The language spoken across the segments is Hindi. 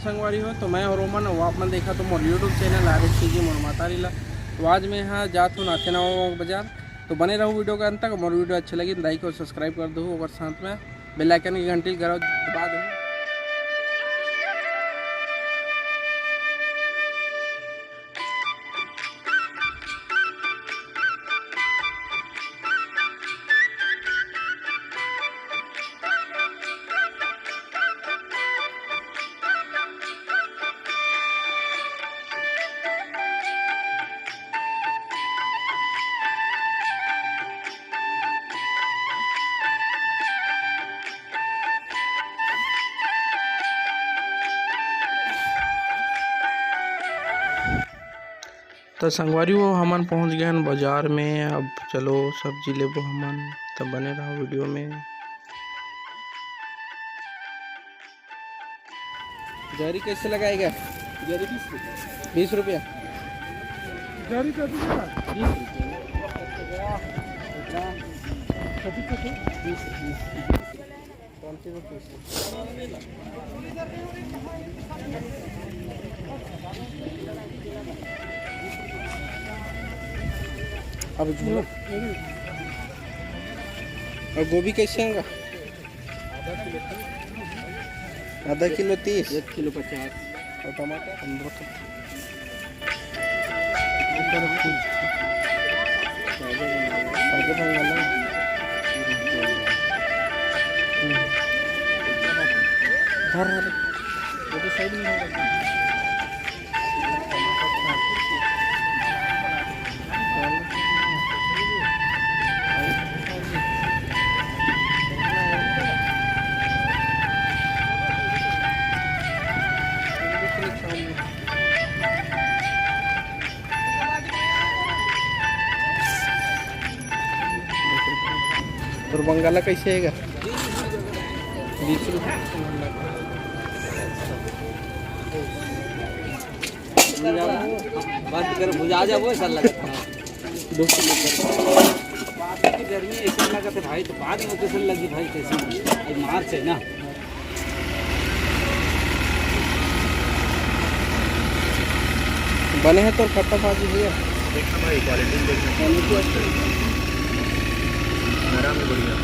संगवारी हो तो मैं और रोमन वो आपने देखा तो मोर YouTube channel R S C मोर मातारी ला। तो आज मैं यहाँ जात हूँ नाथे नवा बाजार। तो बने रहूँ वीडियो के अंत तक। मोर वीडियो अच्छी लगी लाइक और सब्सक्राइब कर दो और साथ में बेल आइकन की घंटी दबा दो। तो संगवारी वो हमन पहुंच गए हैं बाजार में। अब चलो सब्जी लेबो हमन। तब बने रहो वीडियो में। जरी कैसे लगाएगा? जरी 20 रुपया। जरी का 20 अब झूला। और गोभी कैसे होगा? आधा किलो 30, 1 किलो 50। और टमाटर 15। और बंगाला कैसे हैगा? 20 रुपये। बात कर भुजा जा वो सर लगा 2 किलो की गर्मी ऐसे लगा था भाई। तो बाद में कैसे लगी भाई? कैसे आज मार्च है ना। बने हैं तो खट्टा भाजी भैया देखना भाई, क्वालिटी देखना, नरम है बढ़िया।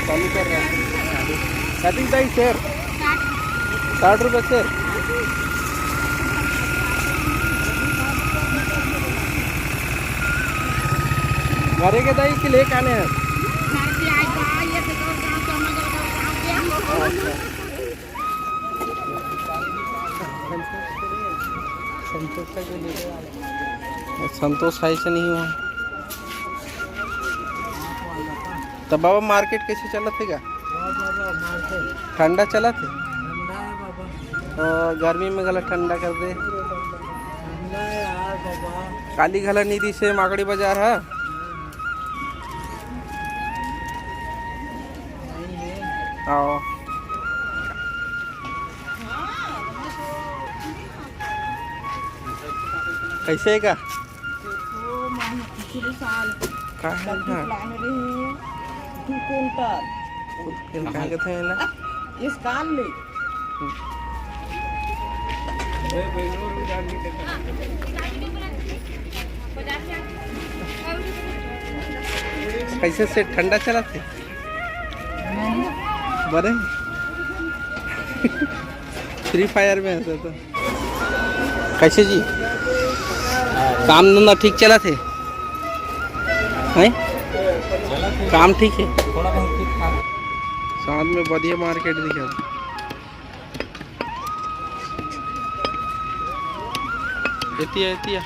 चालू कर रहा है। कटिंग दाई शेर 60 रुपये शेर। घरे के दाई के लेके आने हैं। संतोष है से नहीं हुआ। तब बाबा मार्केट कैसे चला थे? ठंडा चला थे? गर्मी में गला ठंडा कर दे। काली घला निधि से माकड़ी बाजार है। आओ कैसे का? का है ना? कहाँ के थे ना? इस काल ले कैसे से ठंडा चला थे? बड़े फ्री फायर में ऐसा तो कैसे जी काम धंधा ठीक चला थे? हैं? काम ठीक है? थोड़ा बहुत ठीक था। साथ में बढ़िया मार्केट दिखा। एतिया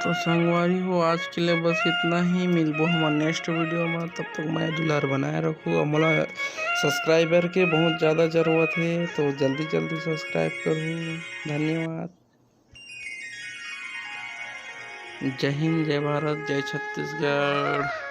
तो संगवारी हो आज के लिए बस इतना ही। मिलबो हमारे नेक्स्ट वीडियो में, तब तक मैं दुलार बनाए रखूँ। और मोला सब्सक्राइबर के बहुत ज़्यादा ज़रूरत है, तो जल्दी जल्दी सब्सक्राइब करूँ। धन्यवाद। जय हिंद, जय भारत, जय छत्तीसगढ़।